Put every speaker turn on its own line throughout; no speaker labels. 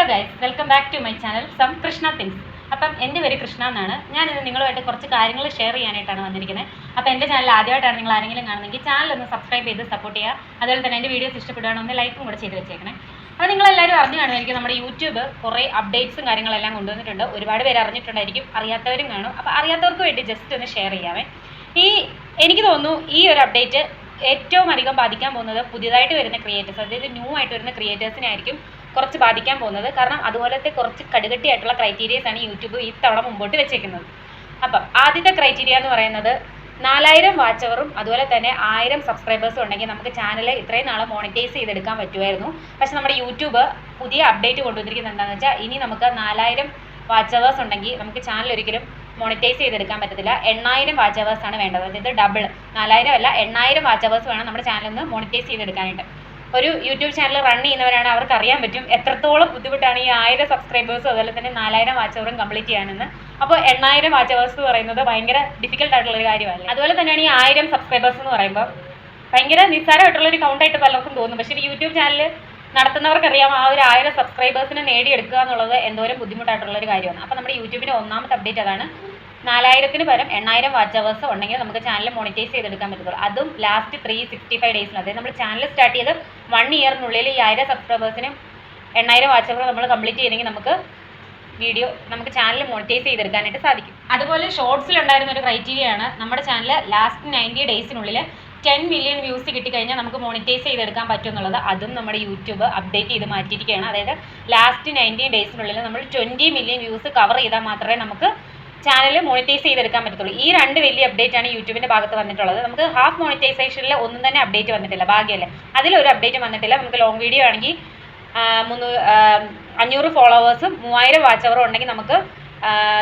Hello guys, welcome back to my channel some Krishna things. അപ്പം എൻ്റെ പേര് കൃഷ്ണ എന്നാണ്. ഞാനിത് നിങ്ങളുമായിട്ട് കുറച്ച് കാര്യങ്ങൾ ഷെയർ ചെയ്യാനായിട്ടാണ് വന്നിരിക്കുന്നത്. അപ്പോൾ എൻ്റെ ചാനൽ ആദ്യമായിട്ടാണ് നിങ്ങൾ ആരെങ്കിലും കാണുന്നെങ്കിൽ ചാനൽ ഒന്ന് സബ്സ്ക്രൈബ് ചെയ്ത് സപ്പോർട്ട് ചെയ്യുക. അതുപോലെ തന്നെ എൻ്റെ വീഡിയോസ് ഇഷ്ടപ്പെടുകയാണെങ്കിൽ ഒന്ന് ലൈക്കും കൂടെ ചെയ്ത് വെച്ചേക്കണേ. അപ്പോൾ നിങ്ങളെല്ലാവരും അറിഞ്ഞു കാണുമായിരിക്കും, നമ്മുടെ യൂട്യൂബ് കുറേ അപ്ഡേറ്റ്സും കാര്യങ്ങളെല്ലാം കൊണ്ടുവന്നിട്ടുണ്ട്. ഒരുപാട് പേര് അറിഞ്ഞിട്ടുണ്ടായിരിക്കും, അറിയാത്തവരും കാണും. അപ്പോൾ അറിയാത്തവർക്ക് വേണ്ടി ജസ്റ്റ് ഒന്ന് ഷെയർ ചെയ്യാമേ. എനിക്ക് തോന്നുന്നു ഈ ഒരു അപ്ഡേറ്റ് ഏറ്റവും അധികം ബാധിക്കാൻ പോകുന്നത് പുതിയതായിട്ട് വരുന്ന ക്രിയേറ്റേഴ്സ്, അതായത് ന്യൂ ആയിട്ട് വരുന്ന ക്രിയേറ്റേഴ്സിനെ ആയിരിക്കും കുറച്ച് ബാധിക്കാൻ പോകുന്നത്. കാരണം അതുപോലത്തെ കുറച്ച് കടുകട്ടിയായിട്ടുള്ള ക്രൈറ്റീരിയസ് ആണ് യൂട്യൂബ് ഈ തവണ മുമ്പോട്ട് വെച്ചേക്കുന്നത്. അപ്പം ആദ്യത്തെ ക്രൈറ്റീരിയ എന്ന് പറയുന്നത് 4000 വാച്ച് അവറും അതുപോലെ തന്നെ 1000 സബ്സ്ക്രൈബേഴ്സും ഉണ്ടെങ്കിൽ നമുക്ക് ചാനൽ ഇത്രയും നാളെ മോണിറ്റൈസ് ചെയ്തെടുക്കാൻ പറ്റുമായിരുന്നു. പക്ഷെ നമ്മുടെ യൂട്യൂബ് പുതിയ അപ്ഡേറ്റ് കൊണ്ടുവന്നിരിക്കുന്നത് എന്താണെന്ന് വെച്ചാൽ ഇനി നമുക്ക് 4000 വാച്ച് അവേഴ്സ് ഉണ്ടെങ്കിൽ നമുക്ക് ചാനൽ ഒരിക്കലും മോണിറ്റൈസ് ചെയ്തെടുക്കാൻ പറ്റത്തില്ല. 8000 വാച്ച് അവേഴ്സ് ആണ് വേണ്ടത്. അതായത് ഡബിൾ, 4000 അല്ല 8000 വാച്ച് അവേഴ്സ് വേണം നമ്മുടെ ചാനലിൽ നിന്ന് മോണിറ്റൈസ് ചെയ്തെടുക്കാനായിട്ട്. ഒരു യൂട്യൂബ് ചാനൽ റൺ ചെയ്യുന്നവരാണ്, അവർക്ക് അറിയാൻ പറ്റും എത്രത്തോളം ബുദ്ധിമുട്ടാണ് ഈ 1000 സബ്സ്ക്രൈബേഴ്സും അതുപോലെ തന്നെ 4000 വാച്ച് അവറും കംപ്ലീറ്റ് ചെയ്യാനെന്ന്. അപ്പോൾ 8000 വാച്ച് അവേഴ്സ് എന്ന് പറയുന്നത് ഭയങ്കര ഡിഫിക്കൽട്ട് ആയിട്ടുള്ളൊരു കാര്യമല്ല. അതുപോലെ തന്നെയാണ് ഈ 1000 സബ്സ്ക്രൈബേഴ്സ് എന്ന് പറയുമ്പോൾ ഭയങ്കര നിസ്സാരമായിട്ടുള്ളൊരു കൗണ്ടായിട്ട് പലർക്കും തോന്നും. പക്ഷേ ഒരു യൂട്യൂബ് ചാനൽ നടത്തുന്നവർക്കറിയാം ആ ഒരു 1000 സബ്സ്ക്രൈബേഴ്സിനെ നേടിയെടുക്കുക എന്നുള്ളത് എന്തോരം ബുദ്ധിമുട്ടായിട്ടുള്ളൊരു കാര്യമാണ്. അപ്പോൾ നമ്മുടെ യൂട്യൂബിൻ്റെ ഒന്നാമത്തെ അപ്ഡേറ്റ് അതാണ്. 4000-ന് പകരം 8000 വാച്ച് അവേഴ്സ് ഉണ്ടെങ്കിൽ നമുക്ക് ചാനൽ മോണിറ്റൈസ് ചെയ്തെടുക്കാൻ പറ്റത്തുള്ളൂ. അതും ലാസ്റ്റ് 365 ഡേയ്സിൽ. അതായത് നമ്മൾ ചാനൽ സ്റ്റാർട്ട് ചെയ്ത് 1 ഇയറിനുള്ളിൽ ഈ 1000 സബ്സ്ക്രൈബേഴ്സിനും 8000 വാച്ച് അവർ നമ്മൾ കംപ്ലീറ്റ് ചെയ്യണമെങ്കിൽ നമുക്ക് ചാനൽ മോണിറ്റൈസ് ചെയ്തെടുക്കാനായിട്ട് സാധിക്കും. അതുപോലെ ഷോർട്സിലുണ്ടായിരുന്ന ഒരു ക്രൈറ്റീരിയയാണ് നമ്മുടെ ചാനൽ ലാസ്റ്റ് 90 ഡേയ്സിനുള്ളിൽ 10 മില്യൺ വ്യൂസ് കിട്ടിക്കഴിഞ്ഞാൽ നമുക്ക് മോണിറ്റൈസ് ചെയ്തെടുക്കാൻ പറ്റും എന്നുള്ളത്. അതും നമ്മുടെ യൂട്യൂബ് അപ്ഡേറ്റ് ചെയ്ത് മാറ്റിയിരിക്കുകയാണ്. അതായത് ലാസ്റ്റ് 90 ഡേയ്സിനുള്ളിൽ നമ്മൾ 20 മില്യൺ വ്യൂസ് കവർ ചെയ്താൽ മാത്രമേ നമുക്ക് ചാനൽ മോണിറ്റൈസ് ചെയ്തെടുക്കാൻ പറ്റത്തുള്ളൂ. ഈ 2 വലിയ അപ്ഡേറ്റ് ആണ് യൂട്യൂബിൻ്റെ ഭാഗത്ത് വന്നിട്ടുള്ളത്. നമുക്ക് ഹാഫ് മോണിറ്റൈസേഷനിൽ ഒന്നും തന്നെ അപ്ഡേറ്റ് വന്നിട്ടില്ല, ഭാഗ്യമല്ലേ. അതിലൊരു അപ്ഡേറ്റ് വന്നിട്ടില്ല. നമുക്ക് ലോങ് വീഡിയോ ആണെങ്കിൽ 500 ഫോളോവേഴ്സും 3000 വാച്ച് അവറും ഉണ്ടെങ്കിൽ നമുക്ക്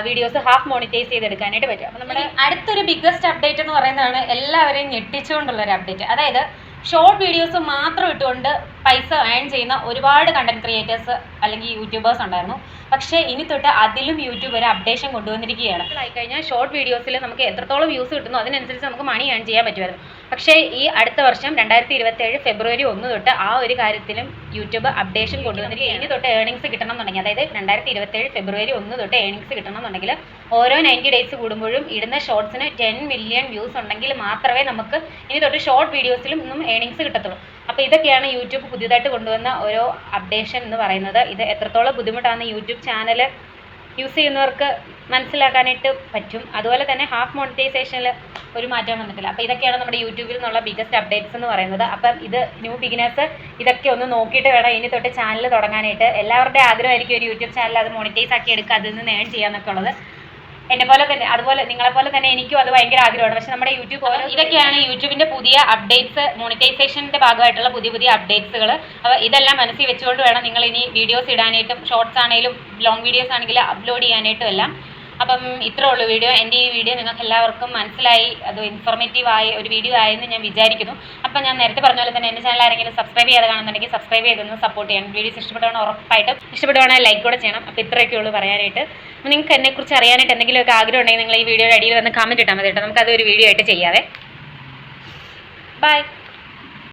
വീഡിയോസ് ഹാഫ് മോണിറ്റൈസ് ചെയ്തെടുക്കാനായിട്ട് പറ്റും. അപ്പോൾ നമ്മുടെ അടുത്തൊരു ബിഗ്ഗസ്റ്റ് അപ്ഡേറ്റ് എന്ന് പറയുന്നതാണ് എല്ലാവരെയും ഞെട്ടിച്ചുകൊണ്ടുള്ളൊരു അപ്ഡേറ്റ്. അതായത് ഷോർട്ട് വീഡിയോസ് മാത്രം ഇട്ടുകൊണ്ട് പൈസ ഏൺ ചെയ്യുന്ന ഒരുപാട് കണ്ടന്റ് ക്രിയേറ്റേഴ്സ് അല്ലെങ്കിൽ യൂട്യൂബേഴ്സ് ഉണ്ടായിരുന്നു. പക്ഷേ ഇനി തൊട്ട് അതിലും യൂട്യൂബ് ഒരു അപ്ഡേഷൻ കൊണ്ടുവന്നിരിക്കുകയാണ്. ആയിക്കഴിഞ്ഞാൽ ഷോർട്ട് വീഡിയോസിൽ നമുക്ക് എത്രത്തോളം വ്യൂസ് കിട്ടുന്നു അതിനനുസരിച്ച് നമുക്ക് മണി ഏൺ ചെയ്യാൻ പറ്റുമായിരുന്നു. പക്ഷേ ഈ അടുത്ത വർഷം 2027 ഫെബ്രുവരി 1 തൊട്ട് ആ ഒരു കാര്യത്തിലും യൂട്യൂബ് അപ്ഡേഷൻ കൊണ്ടുവന്നിരിക്കുകയാണ്. ഇനി തൊട്ട് ഏണിങ്സ് കിട്ടണം എന്നുണ്ടെങ്കിൽ, അതായത് 2027 ഫെബ്രുവരി 1 തൊട്ട് ഏണിങ്സ് കിട്ടണം എന്നുണ്ടെങ്കിൽ ഓരോ 90 ഡേയ്സ് കൂടുമ്പോഴും ഇടുന്ന ഷോർട്സിന് 10 മില്യൺ വ്യൂസ് ഉണ്ടെങ്കിൽ മാത്രമേ നമുക്ക് ഇനി തൊട്ട് ഷോർട്ട് വീഡിയോസിലും ഒന്നും ഏണിങ്സ് കിട്ടത്തുള്ളൂ. അപ്പോൾ ഇതൊക്കെയാണ് യൂട്യൂബ് പുതിയതായിട്ട് കൊണ്ടുവന്ന ഓരോ അപ്ഡേഷൻ എന്ന് പറയുന്നത്. ഇത് എത്രത്തോളം ബുദ്ധിമുട്ടാണ് യൂട്യൂബ് ചാനൽ യൂസ് ചെയ്യുന്നവർക്ക് മനസ്സിലാക്കാനായിട്ട് പറ്റും. അതുപോലെ തന്നെ ഹാഫ് മോണിറ്റൈസേഷനിൽ ഒരു മാറ്റം വന്നിട്ടില്ല. അപ്പോൾ ഇതൊക്കെയാണ് നമ്മുടെ യൂട്യൂബിൽ നിന്നുള്ള ബിഗസ്റ്റ് അപ്ഡേറ്റ്സ് എന്ന് പറയുന്നത്. അപ്പം ഇത് ന്യൂ ബിഗിനേഴ്സ് ഇതൊക്കെ ഒന്ന് നോക്കിയിട്ട് വേണം ഇനി തൊട്ട് ചാനൽ തുടങ്ങാനായിട്ട്. എല്ലാവരുടെയും ആഗ്രഹമായിരിക്കും ഒരു യൂട്യൂബ് ചാനൽ അത് മോണിറ്റൈസ് ആക്കി എടുക്കുക, അതിൽ നിന്ന് ഏൺ ചെയ്യാന്നൊക്കെ ഉള്ളത്. എന്നെപ്പോലെ തന്നെ, അതുപോലെ നിങ്ങളെപ്പോലെ തന്നെ എനിക്കും അത് ഭയങ്കര ആഗ്രഹമാണ്. പക്ഷേ നമ്മുടെ യൂട്യൂബ് ഇതൊക്കെയാണ് യൂട്യൂബിൻ്റെ പുതിയ അപ്ഡേറ്റ്സ്, മോണിറ്റൈസേഷൻ്റെ ഭാഗമായിട്ടുള്ള പുതിയ അപ്ഡേറ്റ്സുകൾ. അപ്പോൾ ഇതെല്ലാം മനസ്സിൽ വെച്ചുകൊണ്ട് വേണം നിങ്ങൾ ഇനി വീഡിയോസ് ഇടാനായിട്ടും ഷോർട്സ് ആണെങ്കിലും ലോങ് വീഡിയോസ് ആണെങ്കിലും അപ്ലോഡ് ചെയ്യാനായിട്ടും എല്ലാം. അപ്പം ഇത്രേ ഉള്ളൂ വീഡിയോ. എൻ്റെ ഈ വീഡിയോ നിങ്ങൾക്ക് എല്ലാവർക്കും മനസ്സിലായി, അത് ഇൻഫോർമേറ്റീവായ ഒരു വീഡിയോ ആയെന്ന് ഞാൻ വിചാരിക്കുന്നു. അപ്പം ഞാൻ നേരത്തെ പറഞ്ഞ പോലെ തന്നെ എൻ്റെ ചാനൽ ആരെങ്കിലും സബ്സ്ക്രൈബ് ചെയ്യാതെ കാണുന്നുണ്ടെങ്കിൽ സബ്സ്ക്രൈബ് ചെയ്തൊന്ന് സപ്പോർട്ട് ചെയ്യണം. വീഡിയോസ് ഇഷ്ടപ്പെടുകയാണെങ്കിൽ ഉറപ്പായിട്ടും ഇഷ്ടപ്പെടുകയാണെങ്കിൽ ലൈക്ക് കൂടെ ചെയ്യണം. അപ്പോൾ ഇത്രയൊക്കെ ഉള്ളൂ പറയാനായിട്ട്. അപ്പോൾ നിങ്ങൾക്ക് എന്നെക്കുറിച്ച് അറിയാനായിട്ട് എന്തെങ്കിലുമൊക്കെ ആഗ്രഹം ഉണ്ടെങ്കിൽ നിങ്ങൾ ഈ വീഡിയോയുടെ അടിയിൽ വന്ന് കമൻറ്റ് ഇട്ടാൽ മതി കേട്ടോ. നമുക്കതൊരു വീഡിയോ ആയിട്ട് ചെയ്യാവേ. ബൈ.